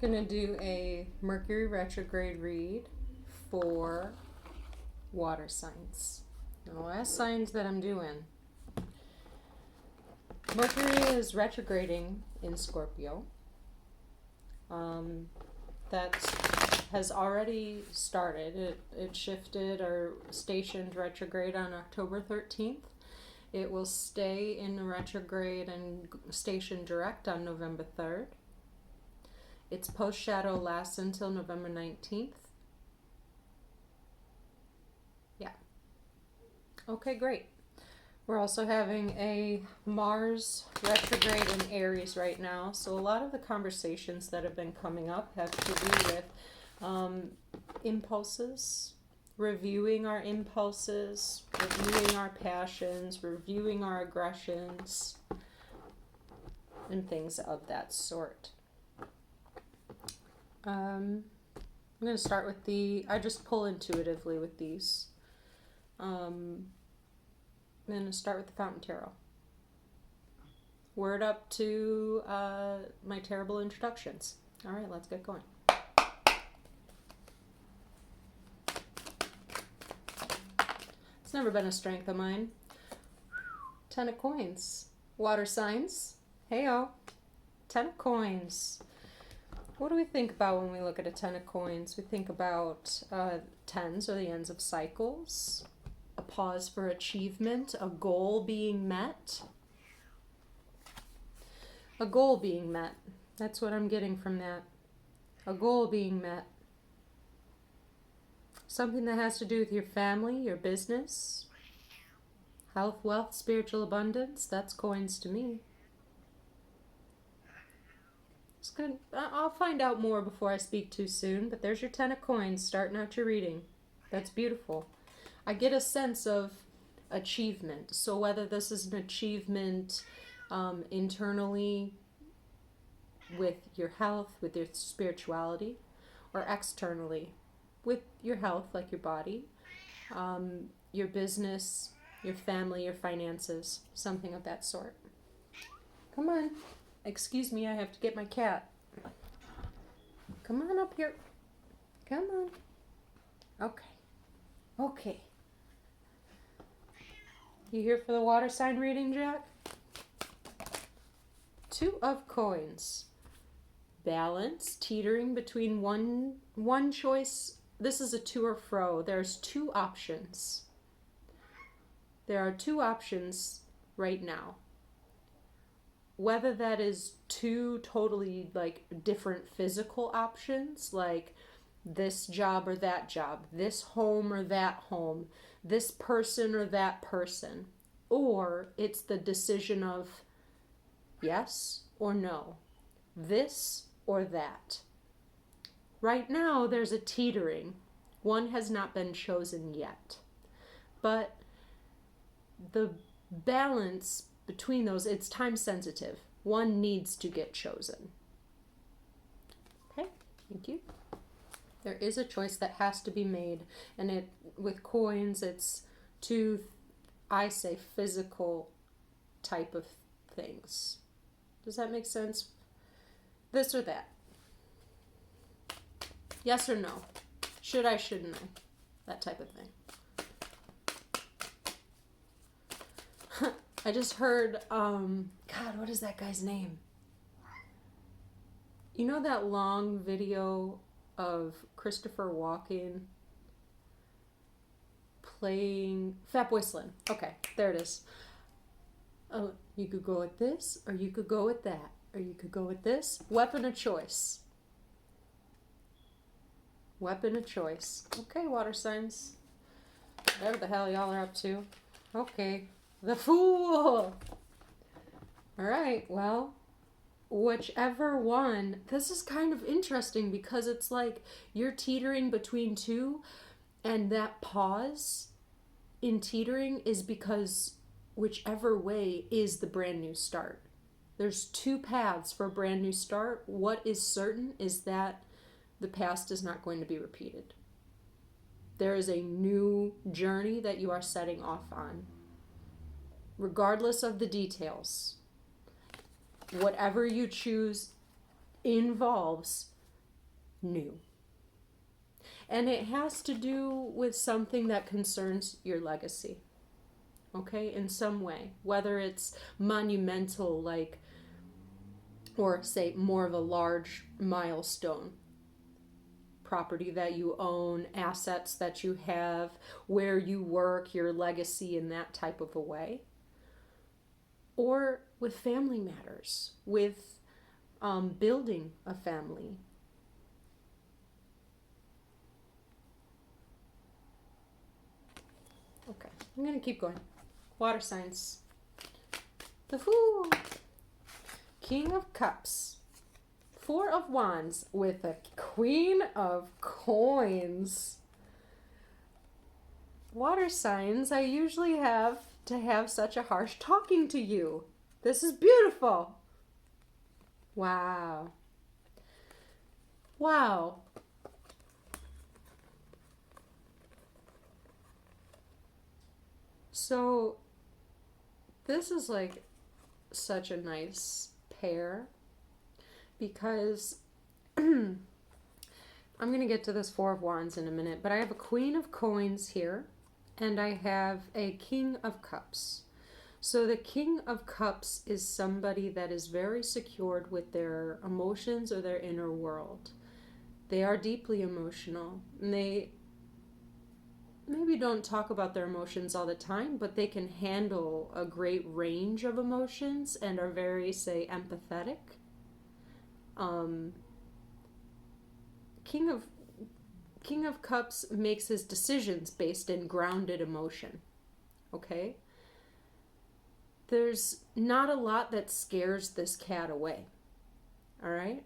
Gonna do a Mercury retrograde read for water signs. The last signs that I'm doing. Mercury is retrograding in Scorpio. That has already started. It shifted or stationed retrograde on October 13th. It will stay in retrograde and station direct on November 3rd. Its post shadow lasts until November 19th. Yeah. Okay, great. We're also having a Mars retrograde in Aries right now. So a lot of the conversations that have been coming up have to do with impulses, reviewing our impulses, reviewing our passions, reviewing our aggressions, and things of that sort. I'm going to start with I just pull intuitively with these. I'm going to start with the Fountain Tarot. Word up to my terrible introductions. All right, let's get going. It's never been a strength of mine. 10 of coins. Water signs. Hey-o. 10 of coins. What do we think about when we look at a 10 of coins? We think about tens are the ends of cycles, a pause for achievement, a goal being met. A goal being met. That's what I'm getting from that. A goal being met. Something that has to do with your family, your business, health, wealth, spiritual abundance. That's coins to me. It's good. I'll find out more before I speak too soon, but there's your 10 of coins starting out your reading. That's beautiful. I get a sense of achievement. So whether this is an achievement internally with your health, with your spirituality, or externally with your health, like your body, your business, your family, your finances, something of that sort. Come on. Excuse me, I have to get my cat. Come on up here. Come on. Okay. Okay. You here for the water sign reading, Jack? 2 of coins. Balance, teetering between one choice. This is a to or fro. There's 2 options. There are 2 options right now. Whether that is 2 totally different physical options, like this job or that job, this home or that home, this person or that person, or it's the decision of yes or no, this or that. Right now there's a teetering. One has not been chosen yet, but the balance between those, it's time sensitive. One needs to get chosen. Okay, thank you. There is a choice that has to be made, and with coins, it's 2, I say, physical type of things. Does that make sense? This or that. Yes or no. Should I, shouldn't I? That type of thing. I just heard, God, what is that guy's name? You know that long video of Christopher Walken playing Fatboy Slim? Okay, there it is. Oh, you could go with this, or you could go with that, or you could go with this. Weapon of choice. Weapon of choice. Okay, water signs. Whatever the hell y'all are up to. Okay. The Fool! Alright, well, whichever one. This is kind of interesting because it's like you're teetering between 2, and that pause in teetering is because whichever way is the brand new start. There's 2 paths for a brand new start. What is certain is that the past is not going to be repeated. There is a new journey that you are setting off on. Regardless of the details, whatever you choose involves new. And it has to do with something that concerns your legacy, okay, in some way. Whether it's monumental, like, or say more of a large milestone, property that you own, assets that you have, where you work, your legacy in that type of a way. Or with family matters, with building a family. Okay, I'm going to keep going. Water signs. The King of Cups. 4 of Wands with a Queen of Coins. Water signs, I usually have to have such a harsh talking to you. This is beautiful. Wow. Wow. So this is like such a nice pair, because I'm going to get to this 4 of Wands in a minute, but I have a Queen of Coins here, and I have a King of Cups. So the King of Cups is somebody that is very secured with their emotions or their inner world. They are deeply emotional, and they maybe don't talk about their emotions all the time, but they can handle a great range of emotions and are very, say, empathetic. King of Cups makes his decisions based in grounded emotion. Okay? There's not a lot that scares this cat away. All right?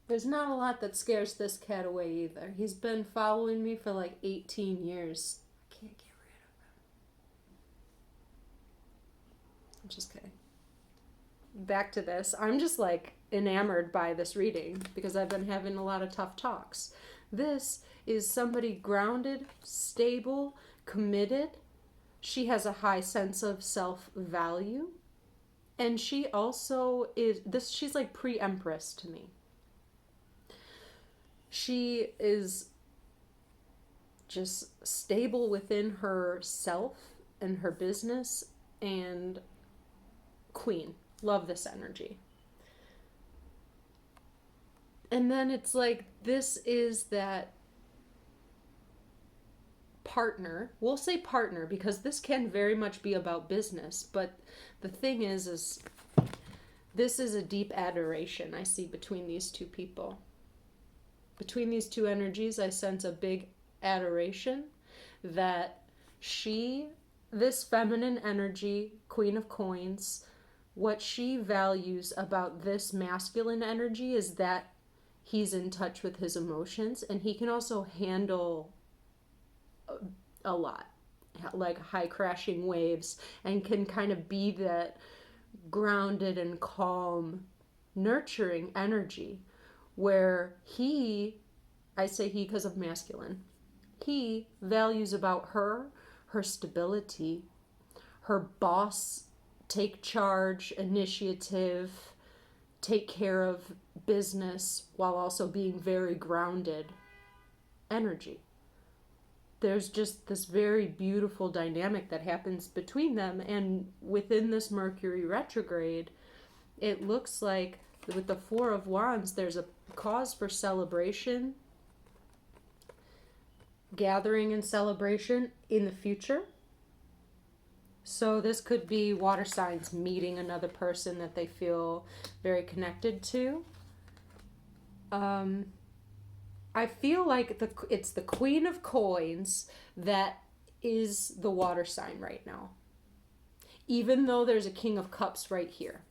There's not a lot that scares this cat away either. He's been following me for like 18 years. I can't get rid of him. I'm just kidding. Back to this. I'm just like enamored by this reading because I've been having a lot of tough talks. This is somebody grounded, stable, committed. She has a high sense of self-value. And she also she's like pre-empress to me. She is just stable within herself and her business, and queen. Love this energy. And then it's like, this is that partner. We'll say partner because this can very much be about business. But the thing is this is a deep adoration I see between these two people. Between these two energies, I sense a big adoration that this feminine energy, Queen of Coins, what she values about this masculine energy is that he's in touch with his emotions, and he can also handle a lot, like high crashing waves, and can kind of be that grounded and calm, nurturing energy where I say he because of masculine, he values about her stability, her boss, take charge, initiative, take care of business while also being very grounded energy. There's just this very beautiful dynamic that happens between them, and within this Mercury retrograde, it looks like with the 4 of Wands, there's a cause for celebration, gathering and celebration in the future. So this could be water signs meeting another person that they feel very connected to. I feel like it's the Queen of Coins that is the water sign right now, even though there's a King of Cups right here.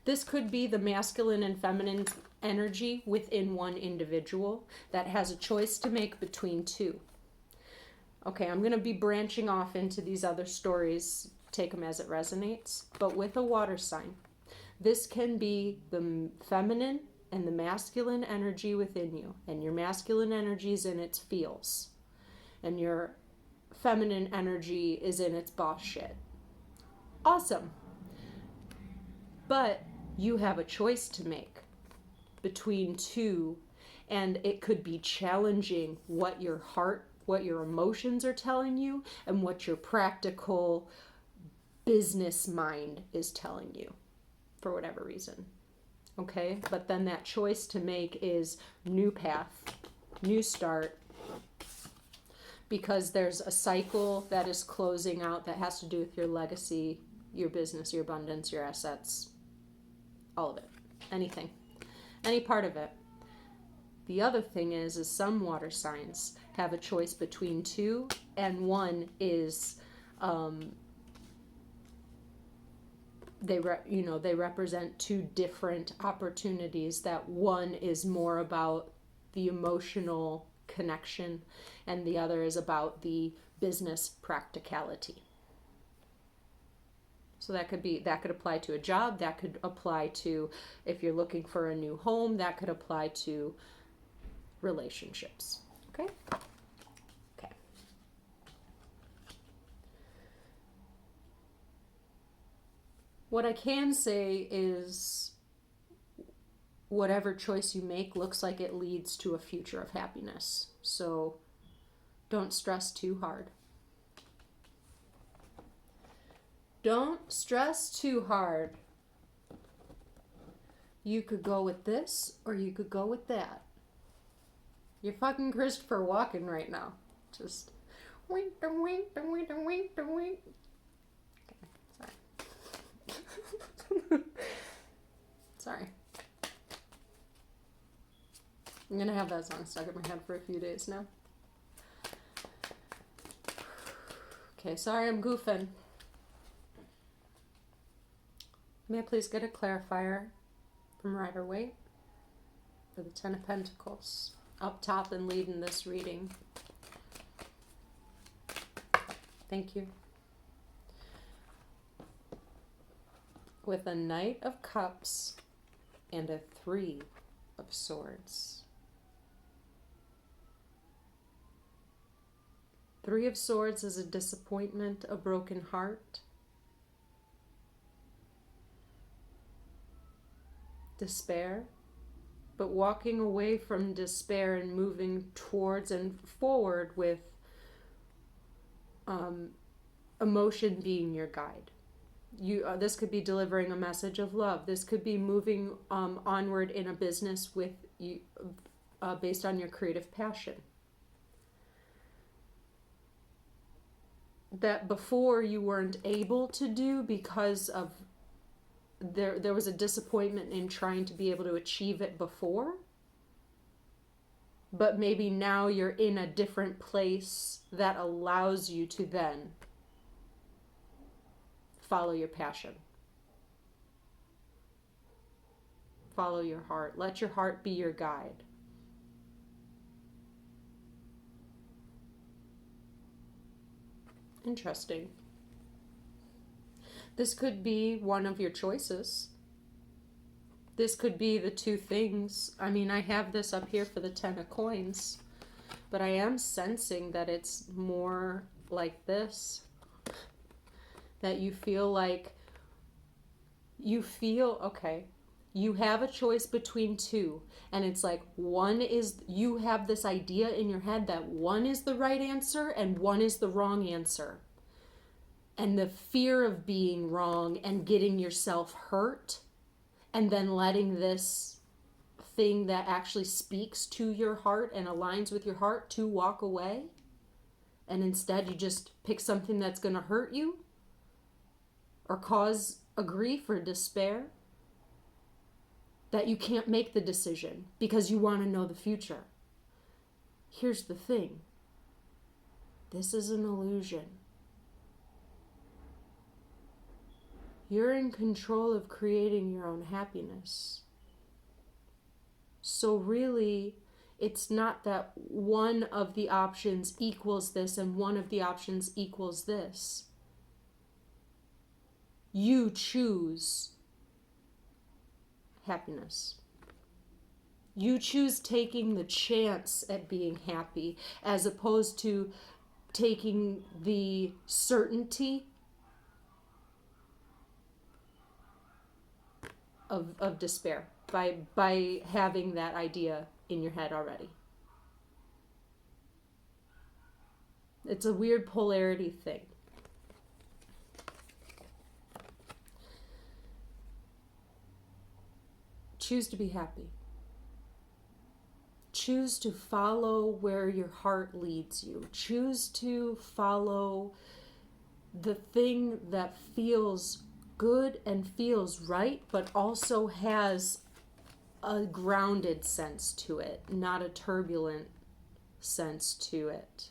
This could be the masculine and feminine energy within one individual that has a choice to make between two. Okay, I'm going to be branching off into these other stories, take them as it resonates, but with a water sign. This can be the feminine and the masculine energy within you, and your masculine energy is in its feels, and your feminine energy is in its boss shit. Awesome. But you have a choice to make. between two, and it could be challenging what your heart, what your emotions are telling you, and what your practical business mind is telling you for whatever reason. Okay? But then that choice to make is new path, new start, because there's a cycle that is closing out that has to do with your legacy, your business, your abundance, your assets, all of it, anything, any part of it. The other thing is some water signs have a choice between two, and one is they represent two different opportunities. That one is more about the emotional connection, and the other is about the business practicality. So that could apply to a job, that could apply to if you're looking for a new home, that could apply to relationships. Okay? Okay. What I can say is whatever choice you make looks like it leads to a future of happiness. So don't stress too hard. Don't stress too hard. You could go with this or you could go with that. You're fucking Christopher Walken right now. Just wink, da wink, da wink, da wink, da wink. Okay, sorry. Sorry. I'm gonna have that song stuck in my head for a few days now. Okay, sorry I'm goofing. May I please get a clarifier from Rider Waite for the Ten of Pentacles, up top and leading this reading. Thank you. With a Knight of Cups and a Three of Swords. Three of Swords is a disappointment, a broken heart. Despair, but walking away from despair and moving towards and forward with emotion being your guide. This could be delivering a message of love. This could be moving onward in a business with you, based on your creative passion. That before you weren't able to do because of there was a disappointment in trying to be able to achieve it before, but maybe now you're in a different place that allows you to then follow your passion. Follow your heart. Let your heart be your guide. Interesting. This could be one of your choices. This could be the two things. I mean, I have this up here for the Ten of Coins, but I am sensing that it's more like this. That you feel like, okay, you have a choice between two, and it's like one is, you have this idea in your head that one is the right answer and one is the wrong answer. And the fear of being wrong and getting yourself hurt, and then letting this thing that actually speaks to your heart and aligns with your heart to walk away, and instead you just pick something that's going to hurt you or cause a grief or despair, that you can't make the decision because you want to know the future. Here's the thing. This is an illusion. You're in control of creating your own happiness. So really, it's not that one of the options equals this and one of the options equals this. You choose happiness. You choose taking the chance at being happy as opposed to taking the certainty of despair. by having that idea in your head already. It's a weird polarity thing. Choose to be happy. Choose to follow where your heart leads you. Choose to follow the thing that feels good and feels right, but also has a grounded sense to it, not a turbulent sense to it.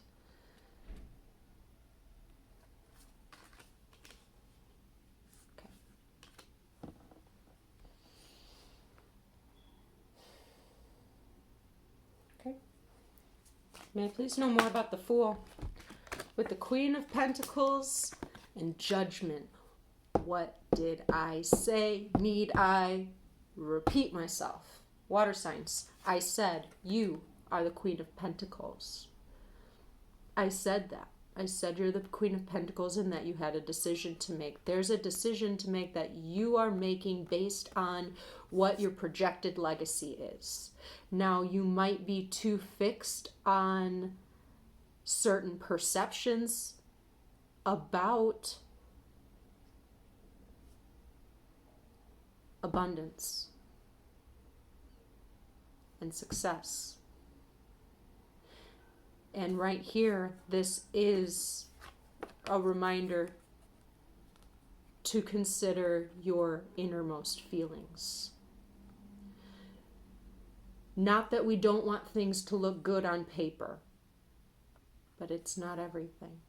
Okay. May I please know more about the Fool? With the Queen of Pentacles and Judgment. What did I say? Need I repeat myself? Water signs. I said you are the Queen of Pentacles. I said that. I said you're the Queen of Pentacles and that you had a decision to make. There's a decision to make that you are making based on what your projected legacy is. Now, you might be too fixed on certain perceptions about abundance and success. And right here, this is a reminder to consider your innermost feelings. Not that we don't want things to look good on paper, but it's not everything.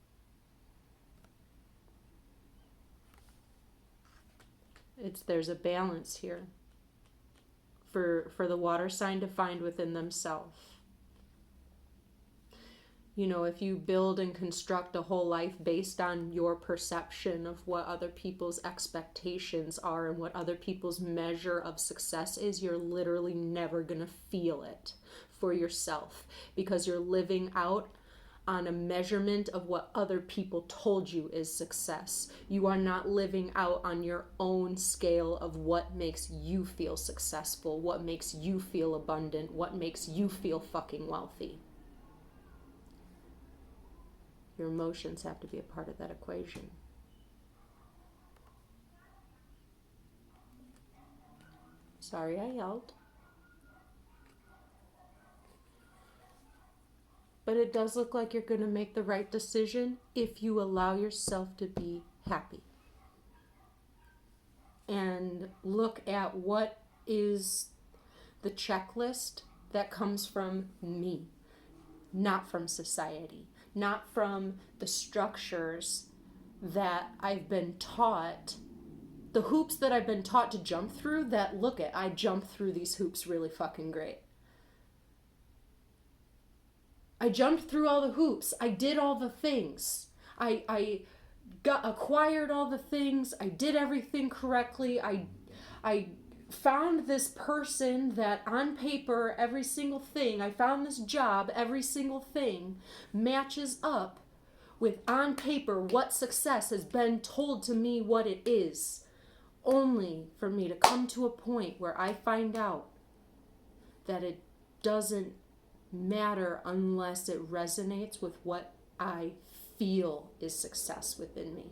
There's a balance here for the water sign to find within themselves. You know, if you build and construct a whole life based on your perception of what other people's expectations are and what other people's measure of success is, you're literally never going to feel it for yourself, because you're living out on a measurement of what other people told you is success. You are not living out on your own scale of what makes you feel successful, what makes you feel abundant, what makes you feel fucking wealthy. Your emotions have to be a part of that equation. Sorry I yelled. But it does look like you're going to make the right decision if you allow yourself to be happy. And look at what is the checklist that comes from me, not from society, not from the structures that I've been taught, the hoops that I've been taught to jump through, that I jump through these hoops really fucking great. I jumped through all the hoops. I did all the things. I acquired all the things. I did everything correctly. I found this person that on paper, every single thing, I found this job, every single thing matches up with on paper what success has been told to me what it is, only for me to come to a point where I find out that it doesn't matter unless it resonates with what I feel is success within me.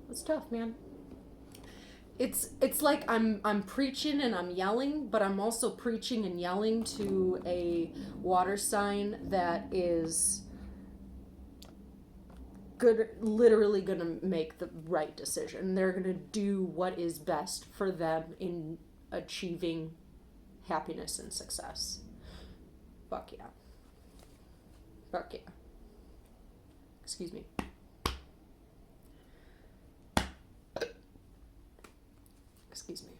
It's tough, man. It's like I'm preaching and I'm yelling, but I'm also preaching and yelling to a water sign that is literally gonna make the right decision. They're gonna do what is best for them in achieving happiness and success. Fuck yeah. Fuck yeah. Excuse me. Excuse me.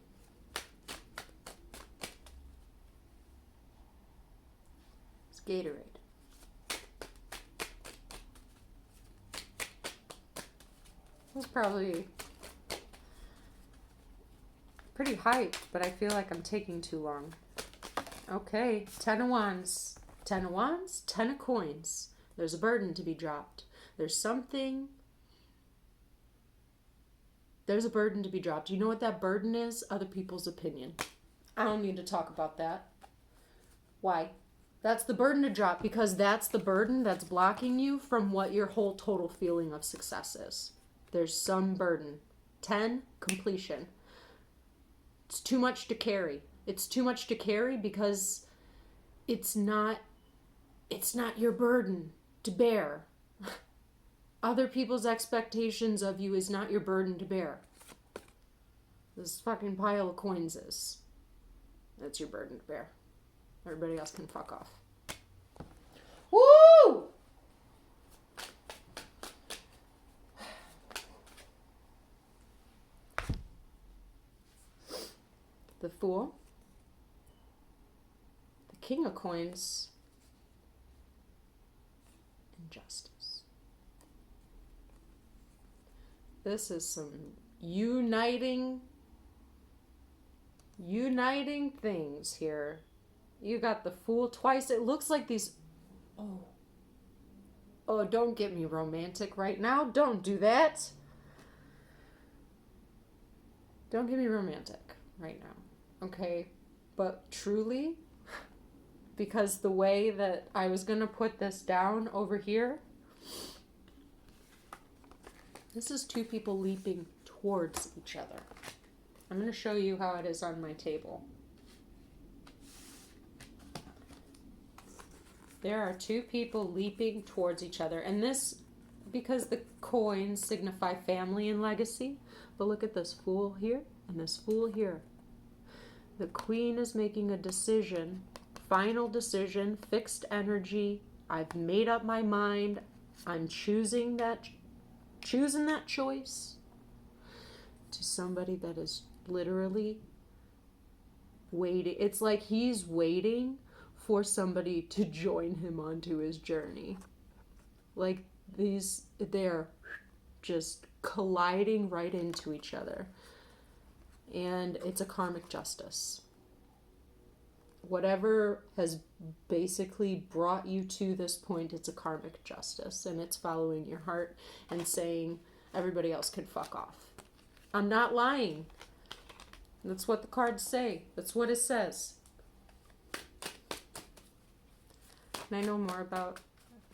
It's Gatorade. It's probably pretty hyped, but I feel like I'm taking too long. Okay, 10 of wands. 10 of wands, 10 of coins. There's a burden to be dropped. There's something There's a burden to be dropped. You know what that burden is? Other people's opinion. I don't need to talk about that. Why? That's the burden to drop, because that's the burden that's blocking you from what your whole total feeling of success is. There's some burden. 10, completion. It's too much to carry. It's too much to carry because it's not your burden to bear. Other people's expectations of you is not your burden to bear. This fucking pile of coins is. That's your burden to bear. Everybody else can fuck off. Woo! The Fool. The King of Coins. And Justice. This is some uniting things here. You got the Fool twice. It looks like these... Oh, don't get me romantic right now. Don't do that. Don't get me romantic right now. Okay? But truly, because the way that I was going to put this down over here, this is two people leaping towards each other. I'm going to show you how it is on my table. There are two people leaping towards each other. And this, because the coins signify family and legacy. But look at this Fool here and this Fool here. The Queen is making a decision, final decision, fixed energy. I've made up my mind. I'm choosing that choice to somebody that is literally waiting. It's like he's waiting for somebody to join him onto his journey. Like they're just colliding right into each other. And it's a karmic justice. Whatever has basically brought you to this point, it's a karmic justice. And it's following your heart and saying, everybody else can fuck off. I'm not lying. That's what the cards say. That's what it says. And I know more about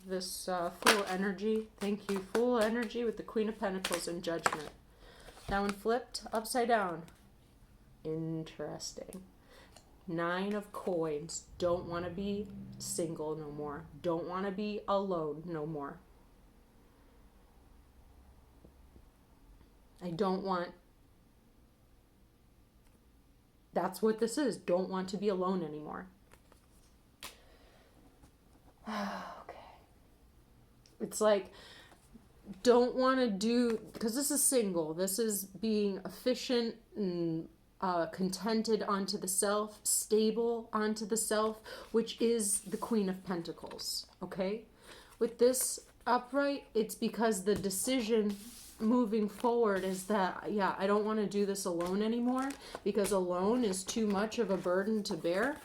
this Fool energy. Thank you. Fool energy with the Queen of Pentacles and Judgment. That one flipped upside down. Interesting. 9 of Coins. Don't want to be single no more. Don't want to be alone no more. I don't want... That's what this is. Don't want to be alone anymore. Okay. It's like, don't want to do, because this is single. This is being efficient and contented onto the self, stable onto the self, which is the Queen of Pentacles. Okay? With this upright, it's because the decision moving forward is that, yeah, I don't want to do this alone anymore, because alone is too much of a burden to bear.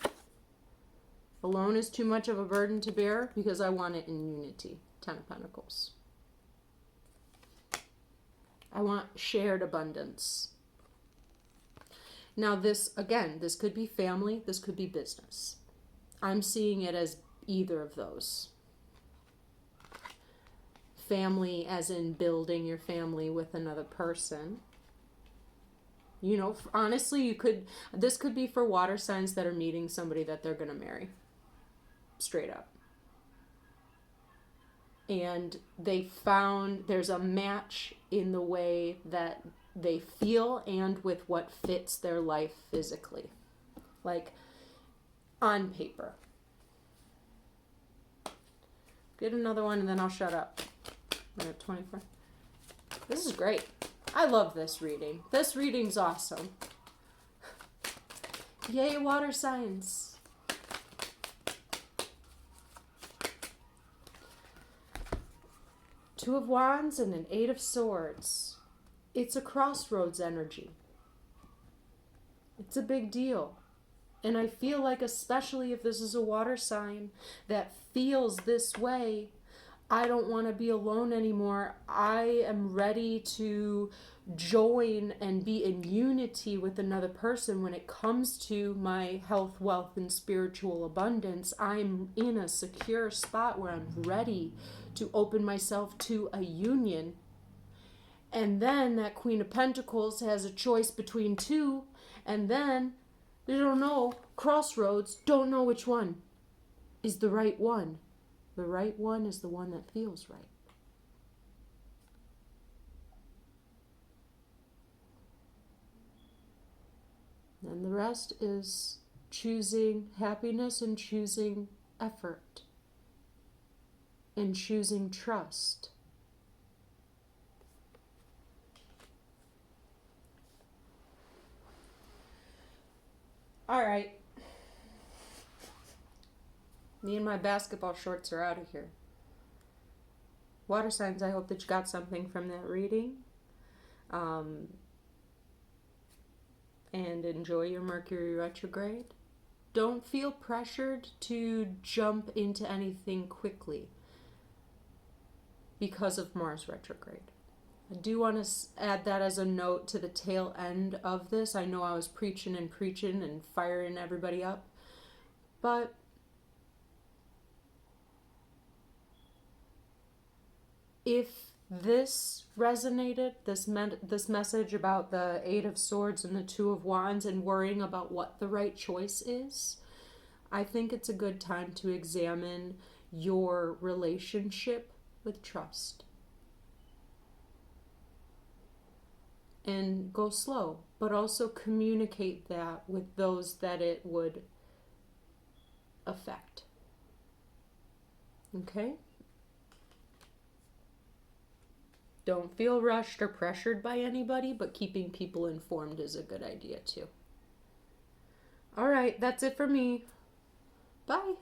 Alone is too much of a burden to bear because I want it in unity. 10 of Pentacles. I want shared abundance. Now this, again, this could be family, this could be business. I'm seeing it as either of those. Family as in building your family with another person. You know, honestly, this could be for water signs that are meeting somebody that they're going to marry. Straight up. And they found there's a match in the way that they feel and with what fits their life physically. Like on paper. Get another one and then I'll shut up. We're at 24. This is great. I love this reading. This reading's awesome. Yay, water signs. Two of Wands and an 8 of Swords. It's a crossroads energy. It's a big deal. And I feel like, especially if this is a water sign that feels this way, I don't want to be alone anymore. I am ready to join and be in unity with another person when it comes to my health, wealth, and spiritual abundance. I'm in a secure spot where I'm ready to open myself to a union. And then that Queen of Pentacles has a choice between two, and then they don't know, crossroads, don't know which one is the right one. The right one is the one that feels right. And the rest is choosing happiness and choosing effort and choosing trust. All right. Me and my basketball shorts are out of here. Water signs, I hope that you got something from that reading. And enjoy your Mercury retrograde. Don't feel pressured to jump into anything quickly because of Mars retrograde. I do want to add that as a note to the tail end of this. I know I was preaching and firing everybody up, but if this resonated, this message about the Eight of Swords and the Two of Wands and worrying about what the right choice is, I think it's a good time to examine your relationship with trust. And go slow, but also communicate that with those that it would affect. Okay? Don't feel rushed or pressured by anybody, but keeping people informed is a good idea too. All right, that's it for me. Bye.